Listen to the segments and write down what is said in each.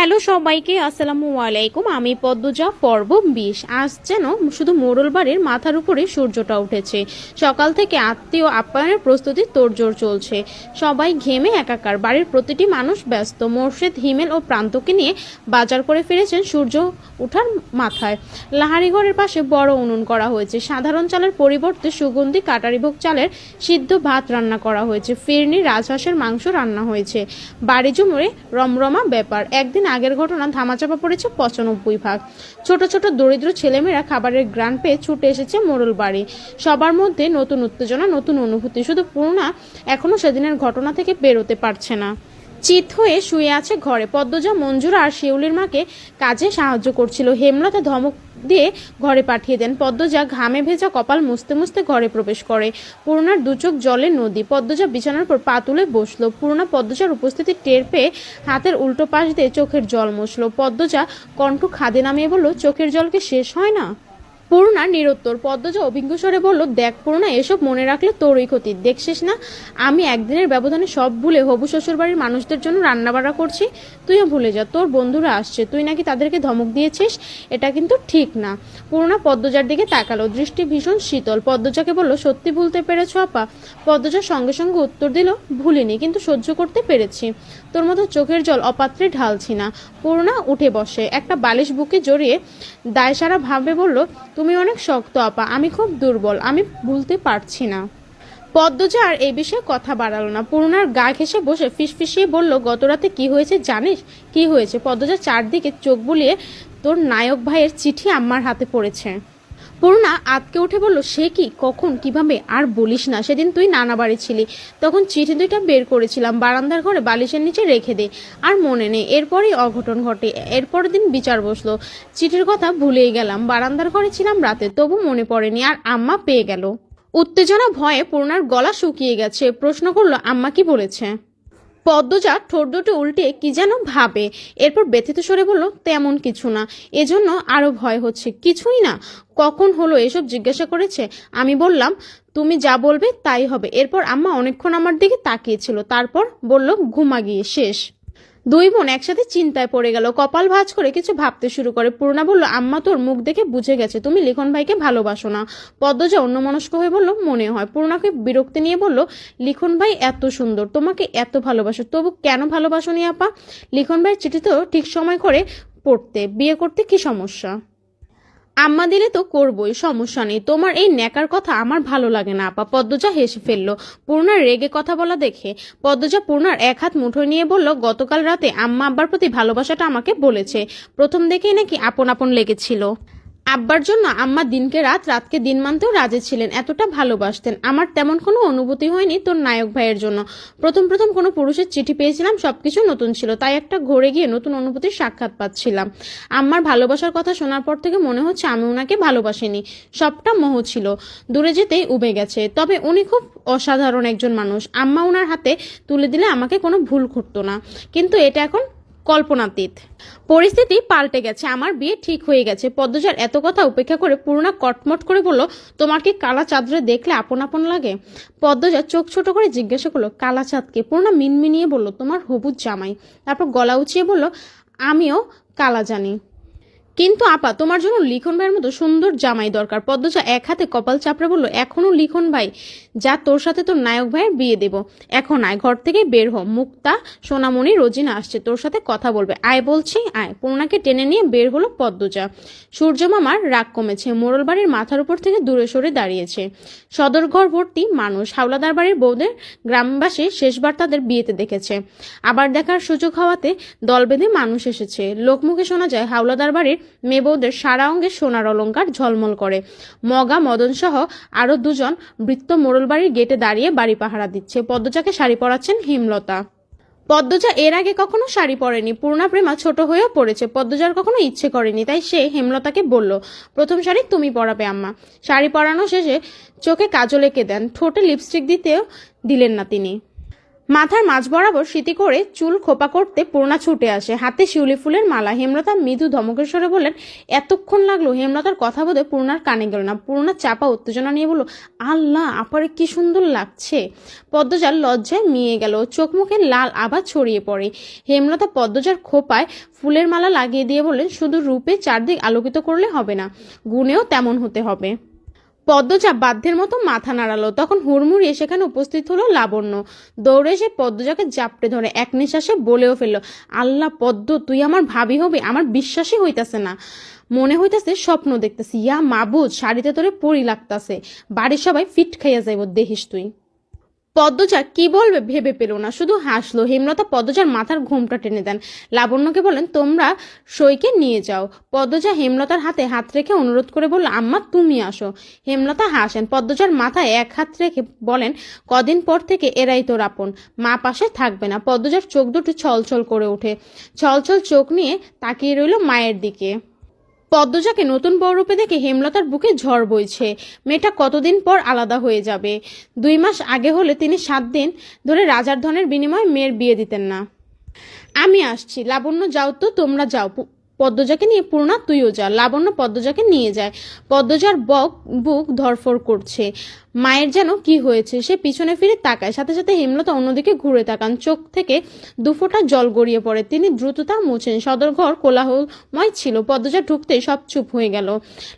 Hello সবাইকে, আসসালামু আলাইকুম। আমি পদ্মজা, পর্ব 20। আজ যেন শুধু মোড়ল বাড়ির মাথার উপরে সূর্যটা উঠেছে। সকাল থেকে আত্মীয় আপ্যায়নের প্রস্তুতি তোড়জোড় চলছে। সবাই ঘেমে একাকার, বাড়ির প্রতিটি মানুষ ব্যস্ত। মোর্শেদ, হিমেল ও প্রান্তকে নিয়ে বাজার করে ফিরেছেন সূর্য উঠার মাথায়। লাহারি ঘরের পাশে বড় উনুন করা হয়েছে। সাধারণ চালের পরিবর্তে সুগন্ধি কাটারিভোগ চালের সিদ্ধ ভাত রান্না করা হয়েছে। ফিরনি রাজহাঁসের মাংস রান্না হয়েছে। বাড়ি জুড়ে রমরমা ব্যাপার। একদিন আগের ঘটনা ধামাচাপা পড়েছে 95 ভাগ। ছোট ছোট দরিদ্র ছেলেমেয়েরা খাবারের গ্রান পেয়ে ছুটে এসেছে মোড়ল বাড়ি। সবার মধ্যে নতুন উত্তেজনা, নতুন অনুভূতি। শুধু পূর্ণা এখনো সেদিনের ঘটনা থেকে বেরোতে পারছে না। চিত হয়ে শুয়ে আছে ঘরে। পদ্মজা, মঞ্জুরা আর শিউলির মাকে কাজে সাহায্য করছিল। হেমলতা ধমক দিয়ে ঘরে পাঠিয়ে দেন। পদ্মজা ঘামে ভেজা কপাল মুছতে মুছতে ঘরে প্রবেশ করে। পূর্ণার দুচোখ জলে নদী। পদ্মজা বিছানার পর পা তুলে বসলো। পূর্ণা পদ্মজার উপস্থিতি টের পেয়ে হাতের উল্টো পাশ দিয়ে চোখের জল মুছল। পদ্মজা কণ্ঠ খাদে নামিয়ে বলল, চোখের জল কি শেষ হয় না? পূর্ণা নিরুত্তর। পদ্মজা অভিজ্ঞ স্বরে বলল, দেখ পূর্ণা, এসব মনে রাখলে তোরই ক্ষতি। দেখছিস না আমি একদিনের ব্যবধানে সব ভুলে হবু শ্বশুরবাড়ির মানুষদের জন্য রান্নাবাড়া করছি। তুইও ভুলে যা, তোর বন্ধুরা আসছে, তুই নাকি তাদেরকে ধমক দিয়েছিস। এটা কিন্তু ঠিক না। পূর্ণা পদ্মজার দিকে তাকালো, দৃষ্টি ভীষণ শীতল। পদ্মজাকে বলল, সত্যি ভুলতে পেরেছ আপা? পদ্মজার সঙ্গে সঙ্গে উত্তর দিল, ভুলিনি, কিন্তু সহ্য করতে পেরেছি। তোর মতো চোখের জল অপাত্রে ঢালছি না। পূর্ণা উঠে বসে, একটা বালিশ বুকে জড়িয়ে দায়সারা ভাবে বলল, তুমি অনেক শক্ত আপা, আমি খুব দুর্বল, আমি ভুলতে পারছি না। পদ্মজা আর এই বিষয়ে কথা বাড়ালো না। পূর্ণার গা ঘেঁষে বসে ফিসফিসিয়ে বলল, গতরাতে কি হয়েছে জানিস? কি হয়েছে? পদ্মজা চারদিকে চোখ বুলিয়ে, তোর নায়ক ভাইয়ের চিঠি আম্মার হাতে পড়েছে। পূর্ণা আতকে উঠে বলল, সে কি, কখন, কিভাবে? আর বলিস না, সেদিন তুই নানা বাড়ি ছিলি, তখন চিঠি দুইটা বের করেছিলাম, বারান্দার ঘরে বালিশের নিচে রেখে দে। আর মনে নেই, এরপরই অঘটন ঘটে। এরপর দিন বিচার বসলো। চিঠির কথা ভুলেই গেলাম, বারান্দার ঘরে ছিলাম রাতে, তবু মনে পড়েনি। আর আম্মা পেয়ে গেল। উত্তেজনা ভয়ে পূর্ণার গলা শুকিয়ে গেছে। প্রশ্ন করলো, আম্মা কি বলেছে? পদ্মজা ঠোঁট দুটো উল্টে কি যেন ভাবে, এরপর ব্যথিত স্বরে বলল, তেমন কিছু না, এজন্য আরো ভয় হচ্ছে। কিছুই না? কখন হলো এসব জিজ্ঞাসা করেছে? আমি বললাম, তুমি যা বলবে তাই হবে। এরপর আম্মা অনেকক্ষণ আমার দিকে তাকিয়েছিল, তারপর বলল, ঘুমা গিয়ে শেষ। দুই বোন একসাথে চিন্তায় পড়ে গেল। কপাল ভাঁজ করে কিছু ভাবতে শুরু করে। পূর্ণা বলল, আম্মা তোর মুখ দেখে বুঝে গেছে তুমি লিখন ভাইকে ভালোবাসো না। পদ্মজা অন্যমনস্ক হয়ে বলল, মনে হয়। পূর্ণাকে বিরক্তি নিয়ে বলল, লিখন ভাই এত সুন্দর, তোমাকে এত ভালোবাসো, তবু কেন ভালোবাসোনি আপা? লিখন ভাইয়ের চিঠি তো ঠিক সময় করে পড়তে, বিয়ে করতে কি সমস্যা? আম্মা দিলে তো করবই, সমস্যা নেই। তোমার এই ন্যাকার কথা আমার ভালো লাগে না আপা। পদ্মজা হেসে ফেললো পূর্ণার রেগে কথা বলা দেখে। পদ্মজা পূর্ণার এক হাত মুঠোয় নিয়ে বলল, গতকাল রাতে আম্মা আব্বার প্রতি ভালোবাসাটা আমাকে বলেছে। প্রথম দেখেই নাকি আপন আপন লেগেছিল। আব্বার জন্য আম্মা দিনকে রাত, রাতকে দিন মানতেও রাজি ছিলেন, এতটা ভালোবাসতেন। আমার তেমন কোনো অনুভূতি হয়নি তোর নায়ক ভাইয়ের জন্য। প্রথম প্রথম কোনো পুরুষের চিঠি পেয়েছিলাম, সবকিছু নতুন ছিল, তাই একটা ঘুরে গিয়ে নতুন অনুভূতির সাক্ষাৎ পাচ্ছিলাম। আম্মার ভালোবাসার কথা শোনার পর থেকে মনে হচ্ছে আমি ওনাকে ভালোবাসিনি, সবটা মোহ ছিল, দূরে যেতেই উবে গেছে। তবে উনি খুব অসাধারণ একজন মানুষ। আম্মা ওনার হাতে তুলে দিলে আমাকে কোনো ভুল করতো না, কিন্তু এটা এখন কল্পনাতীত। পরিস্থিতি পাল্টে গেছে, আমার বিয়ে ঠিক হয়ে গেছে। পদ্মজার এত কথা উপেক্ষা করে পূর্ণা কটমট করে বলল, তোমার কি কালা চাঁদরে দেখলে আপন আপন লাগে? পদ্মজা চোখ ছোট করে জিজ্ঞাসা করলো, কালা চাঁদকে? পূর্ণা মিনমিনিয়ে বলল, তোমার হবুজ জামাই। তারপর গলা উঁচিয়ে বলল, আমিও কালা জানি, কিন্তু আপা তোমার জন্য লিখন ভাইয়ের মতো সুন্দর জামাই দরকার। পদ্মজা এক হাতে কপাল চাপড়ে বলল, এখনো লিখন ভাই? যা, তোর সাথে তোর নায়ক ভাইয়ের বিয়ে দেব। এখন আয়, ঘর থেকে বের হ। মুক্তা, সোনামণি, রোজিনা আসছে, তোর সাথে কথা বলবে। আয় বলছি, আয়। পূর্ণাকে টেনে নিয়ে বের হলো পদ্মজা। সূর্য মামার রাগ কমেছে। মোড়ল বাড়ির মাথার উপর থেকে দূরে সরে দাঁড়িয়েছে। সদর ঘর ভর্তি মানুষ। হাওলাদার বাড়ির বউদের গ্রামবাসী শেষবার তাদের বিয়েতে দেখেছে, আবার দেখার সুযোগ হওয়াতে দল বেঁধে মানুষ এসেছে। লোকমুখে শোনা যায়, হাওলাদার বাড়ির মেয়ে বউদের সারা অঙ্গে সোনার অলংকার ঝলমল করে। মগা, মদন সহ আরো দুজন বৃত্ত মোড়ল বাড়ির গেটে দাঁড়িয়ে বাড়ি পাহারা দিচ্ছে। পদ্মজাকে শাড়ি পরাচ্ছেন হেমলতা। পদ্মজা এর আগে কখনো শাড়ি পরেনি। পূর্ণা প্রেমা ছোট হয়েও পড়েছে, পদ্মজার কখনো ইচ্ছে করেনি, তাই সে হেমলতাকে বলল, প্রথম শাড়ি তুমি পরাবে আম্মা। শাড়ি পরানো শেষে চোখে কাজল এঁকে দেন, ঠোঁটে লিপস্টিক দিতেও দিলেন না তিনি। মাথার মাঝ বরাবর সিটি করে চুল খোপা করতে পূর্ণা ছুটে আসে, হাতে শিউলি ফুলের মালা। হেমলতা মৃদু ধমকের স্বরে বললেন, এতক্ষণ লাগলো? হেমলতার কথা বোধে পূর্ণার কানে গেল না। পূর্ণা চাপা উত্তেজনা নিয়ে বলল, আল্লাহ, আপারে কি সুন্দর লাগছে। পদ্মজার লজ্জায় মিয়ে গেল, চোখ মুখে লাল আভা ছড়িয়ে পড়ে। হেমলতা পদ্মজার খোপায় ফুলের মালা লাগিয়ে দিয়ে বললেন, শুধু রূপে চারদিক আলোকিত করলে হবে না, গুণেও তেমন হতে হবে। পদ্মজা বাধ্যের মতো মাথা নাড়ালো। তখন হুড়মুড়িয়ে সেখানে উপস্থিত হলো লাবণ্য। দৌড়ে এসে পদ্মজাকে জাপটে ধরে এক নিঃশ্বাসে বলেও ফেলল, আল্লাহ পদ্ম, তুই আমার ভাবি হবে? আমার বিশ্বাসই হইতাছে না, মনে হইতাছে স্বপ্ন দেখতেছি। ইয়া মাবুদ, শাড়িতে তোরে পরি লাগতাছে, বাড়ির সবাই ফিট খাইয়া যাইব, দেখিস তুই। পদ্মজা কি বলবে ভেবে পেল না, শুধু হাসলো। হেমলতা পদ্মজার মাথার ঘোমটা টেনে দেন। লাবণ্যকে বলেন, তোমরা সইকে নিয়ে যাও। পদ্মজা হেমলতার হাতে হাত রেখে অনুরোধ করে বলল, আম্মা তুমি আসো। হেমলতা হাসেন। পদ্মজার মাথায় এক হাত রেখে বলেন, কদিন পর থেকে এরাই তোর আপন, মা পাশে থাকবে না। পদ্মজার চোখ দুটো ছলছল করে ওঠে, ছলছল চোখ নিয়ে তাকিয়ে রইল মায়ের দিকে। পদ্মজাকে নতুন বউরূপে দেখে হেমলতার বুকে ঝড় বইছে। মেয়েটা কতদিন পর আলাদা হয়ে যাবে। 2 মাস আগে হলে তিনি 7 দিন ধরে রাজার ধনের বিনিময়ে মেয়ের বিয়ে দিতেন না। আমি আসছি। লাবণ্য, যাও তো, তোমরা যাও। পদ্মজাকে নিয়ে পূর্ণা, তুইও যা। লাবণ্য পদ্মজাকে নিয়ে যায়। পদ্মজার বুক ধরফর করছে। মায়ের যেন কি হয়েছে, সে পিছনে ফিরে তাকায়। সাথে সাথে হেমলতা অন্যদিকে ঘুরে তাকান। চোখ থেকে 2 ফোঁটা জল গড়িয়ে পড়ে। তিনি দ্রুততা মুছেন। সদরঘর কোলাহলময় ছিল। পদ্মজা ঢুকতেই সব চুপ হয়ে গেল।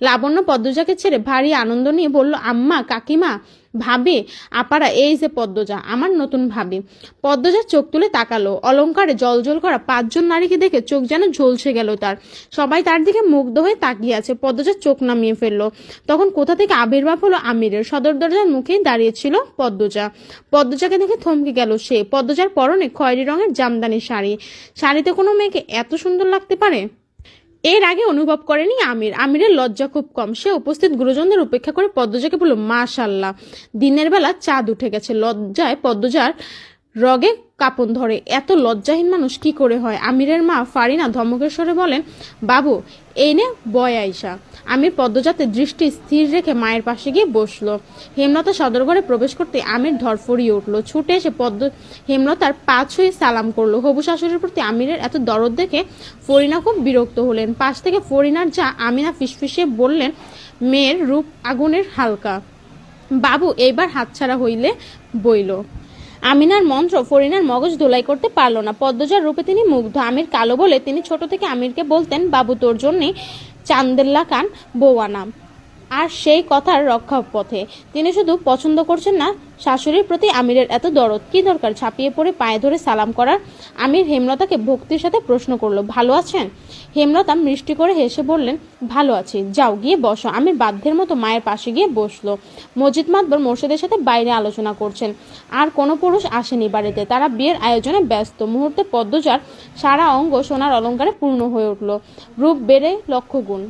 লাবণ্য পদ্মজাকে ছেড়ে ভারী আনন্দ নিয়ে বলল, আম্মা, কাকিমা, ভাবি, আপারা, এই যে পদ্মজা, আমার নতুন ভাবি। পদ্মজা চোখ তুলে তাকালো। অলংকারে জলজল করা 5 জন নারীকে দেখে চোখ যেন ঝলসে গেল তার। সবাই তার দিকে মুগ্ধ হয়ে তাকিয়ে আছে। পদ্মজা চোখ নামিয়ে ফেললো। তখন কোথা থেকে আবির্ভাব হলো আমিরের। সদর দরজার মুখেই দাঁড়িয়েছিল পদ্মজা। পদ্মজাকে দেখে থমকে গেল সে। পদ্মজার পরনে খয়েরি রঙের জামদানি শাড়ি। শাড়িতে কোনো মেয়েকে এত সুন্দর লাগতে পারে? এর আগে অনুভব করেনি আমির। আমিরের লজ্জা খুব কম। সে উপস্থিত গুরুজনদের উপেক্ষা করে পদ্মজাকে বলল, মাশাআল্লাহ। দিনের বেলা চাঁদ উঠে গেছে। লজ্জায় পদ্মজার রগে কাঁপন ধরে। এত লজ্জাহীন মানুষ কি করে হয়? আমিরের মা ফারিনা ধমকের স্বরে বলেন, বাবু, এই নে বয় আইসা। আমির পদ্মজাতে দৃষ্টি স্থির রেখে মায়ের পাশে গিয়ে বসলো। হেমলতা সদরঘরে প্রবেশ করতে আমির ধরফরিয়ে উঠলো। ছুটে এসে হেমলতার পা ছুঁয়ে সালাম করলো। হবু শাশুড়ির প্রতি আমিরের এত দরদ দেখে ফরিনা খুব বিরক্ত হলেন। পাশ থেকে ফরিনার যা আমিনা ফিসফিসিয়ে বললেন, মেয়ের রূপ আগুনের হালকা, বাবু এইবার হাতছাড়া হইলে বইল। আমিনার মন্ত্র ফরিনার মগজ ধোলাই করতে পারল না। পদ্মজার রূপে তিনি মুগ্ধ। আমির কালো বলে তিনি ছোট থেকে আমিরকে বলতেন, বাবু, তোর জন্যে চান্দেল্লা কান বৌয়ানা। আর সেই কথার রক্ষা পথে তিনি শুধু পছন্দ করছেন না, শাশুড়ির প্রতি আমিরের এত দরদ কি দরকার ছাপিয়ে পড়ে পায়ে ধরে সালাম করার। আমির হেমলতাকে ভক্তির সাথে প্রশ্ন করলো, ভালো আছেন? হেমলতা মিষ্টি করে হেসে বললেন, ভালো আছি, যাও গিয়ে বসো। আমির বাধ্যের মতো মায়ের পাশে গিয়ে বসলো। মসজিদ মাতবর মোর্শেদের সাথে বাইরে আলোচনা করছেন। আর কোনো পুরুষ আসেনি বাড়িতে। তারা বিয়ের আয়োজনে ব্যস্ত। মুহূর্তে পদ্মজার সারা অঙ্গ সোনার অলঙ্কারে পূর্ণ হয়ে উঠল। রূপ বেড়ে লক্ষ গুণ,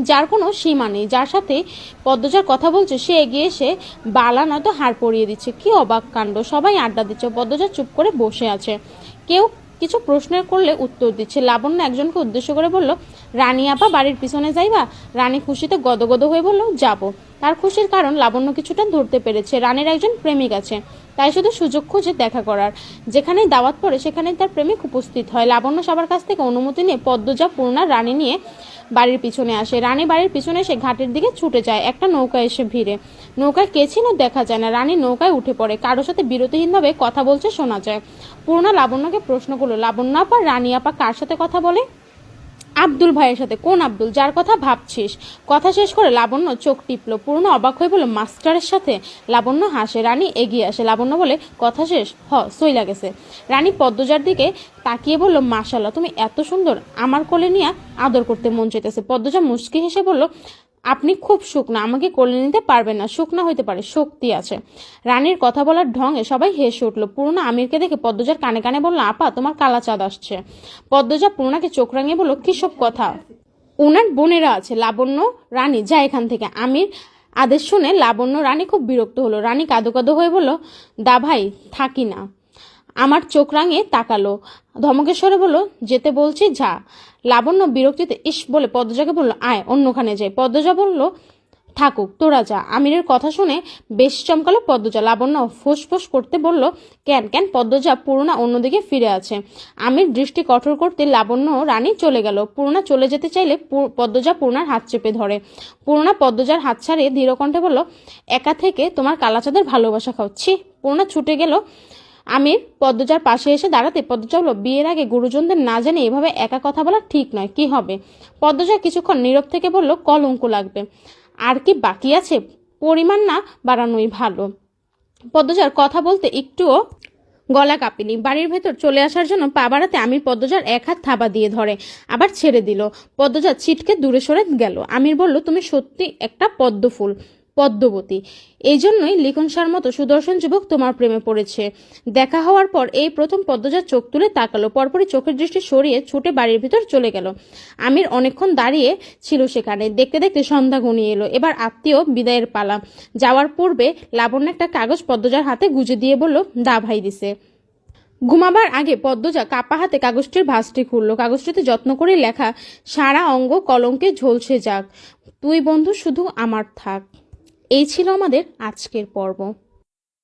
যার কোনো সীমা নেই। যার সাথে পদ্মজার কথা বলছে সে এগিয়ে এসে বালা নয়তো হাড় পরিয়ে দিচ্ছে। কি অবাক কাণ্ড! সবাই আড্ডা দিচ্ছে, পদ্মজা চুপ করে বসে আছে। কেউ কিছু প্রশ্নের করলে উত্তর দিচ্ছে। লাবণ্য একজনকে উদ্দেশ্য করে বলল, রানী আপা বাড়ির পিছনে যাইবা? রানী খুশিতে গদগদ হয়ে বলল, যাব। তার খুশির কারণ লাবণ্য কিছুটা ধরতে পেরেছে। রানীর একজন প্রেমিক আছে, তাই শুধু সুযোগ খুঁজে দেখা করার। যেখানেই দাওয়াত পড়ে সেখানেই তার প্রেমিক উপস্থিত হয়। লাবণ্য সবার কাছ থেকে অনুমতি নিয়ে পদ্মজা পূর্ণা রানী নিয়ে বাড়ির পিছনে আসে। রানী বাড়ির পিছনে এসে ঘাটের দিকে ছুটে যায়। একটা নৌকা এসে ভিড়ে। নৌকায় কে ছিল দেখা যায় না। রানী নৌকায় উঠে পড়ে। কারোর সাথে বিরতিহীনভাবে কথা বলছে শোনা যায়। পূর্ণা লাবণ্যকে প্রশ্ন করলো, লাবণ্য আপা, রানী আপা কার সাথে কথা বলে? আব্দুল ভাইয়ের সাথে। কোন আব্দুল? যার কথা ভাবছিস। কথা শেষ করে লাবণ্য চোখ টিপলো। পূর্ণ অবাক হয়ে বলল, মাস্টারের সাথে? লাবণ্য হাসে। রানী এগিয়ে আসে। লাবণ্য বলে, কথা শেষ? সই লাগেছে। রানী পদ্মজার দিকে তাকিয়ে বলল, মাশাআল্লাহ, তুমি এত সুন্দর, আমার কোলে নিয়ে আদর করতে মন চাইতেছে। পদ্মজা মুচকি হেসে বলল, আপনি খুব শুকনা, আমাকে কোলে নিতে পারবেন না। শুকনা হইতে পারে, শক্তি আছে। রানীর কথা বলার ঢঙে সবাই হেসে উঠল। পূর্ণা আমিরকে দেখে পদ্মজার কানে কানে বলল, আপা, তোমার কালা চাঁদ আসছে। পদ্মজা পূর্ণাকে চোখ রাঙিয়ে বলল, কি সব কথা? উনার বোনেরা আছে। লাবণ্য, রানী, যা এখান থেকে। আমির আদেশ শুনে লাবণ্য রানী খুব বিরক্ত হলো। রানী কাঁদো কাঁদো হয়ে বলল, দা ভাই, থাকি না। আমার চোখ রাঙিয়ে তাকালো। ধমকেশ্বরে বলল, যেতে বলছি, যা। লাবণ্য বিরক্তিতে ইস বলে পদ্মজাকে বলল, আয়, অন্যখানে যাই। পদ্মজা বলল, থাকুক, তোরা যা। আমিরের কথা শুনে বেশ চমকালো পদ্মজা। লাবণ্য ফোঁস করতে বলল, কেন কেন? পদ্মজা পূর্ণা অন্যদিকে ফিরে আছে। আমির দৃষ্টি কঠোর করতে লাবণ্য রানী চলে গেল। পূর্ণা চলে যেতে চাইলে পদ্মজা পূর্ণার হাত চেপে ধরে। পূর্ণা পদ্মজার হাত ছাড়িয়ে ধীরকণ্ঠে বলল, একা থেকে তোমার কালাচাঁদের ভালোবাসা খাচ্ছি। পূর্ণা ছুটে গেল। আমির পদ্মজার পাশে এসে দাঁড়াতে পদ্মজা বলল, বিয়ের আগে গুরুজনদের না জানে এভাবে একা কথা বলা ঠিক নয়, কি হবে? পদ্মজা কিছুক্ষণ নীরব থেকে বলল, কলঙ্ক লাগবে। আর কি বাকি আছে? পরিমাণ না বাড়ানোই ভালো। পদ্মজার কথা বলতে একটুও গলা কাঁপেনি। বাড়ির ভেতর চলে আসার জন্য পা বাড়াতে আমির পদ্মজার এক হাত থাবা দিয়ে ধরে, আবার ছেড়ে দিল। পদ্মজা ছিটকে দূরে সরে গেল। আমির বলল, তুমি সত্যি একটা পদ্মফুল, পদ্মবতী। এই জন্যই লিখনসার মতো সুদর্শন যুবক তোমার প্রেমে পড়েছে। দেখা হওয়ার পর এই প্রথম পদ্মজার চোখ তুলে তাকালো, পরপরই চোখের দৃষ্টি সরিয়ে ছুটে বাড়ির ভিতর চলে গেল। আমির অনেকক্ষণ দাঁড়িয়ে ছিল সেখানে। দেখতে দেখতে সন্ধ্যা ঘনিয়ে এলো। এবার আত্মীয় বিদায়ের পালা। যাওয়ার পূর্বে লাবণ্য একটা কাগজ পদ্মজার হাতে গুজে দিয়ে বলল, দা ভাই দিছে। ঘুমাবার আগে পদ্মজা কাপা হাতে কাগজটির ভাঁজটি খুলল। কাগজটিতে যত্ন করে লেখা, সারা অঙ্গ কলঙ্কে ঝলসে যাক, তুই বন্ধু শুধু আমার থাক। এই ছিল আমাদের আজকের পর্ব।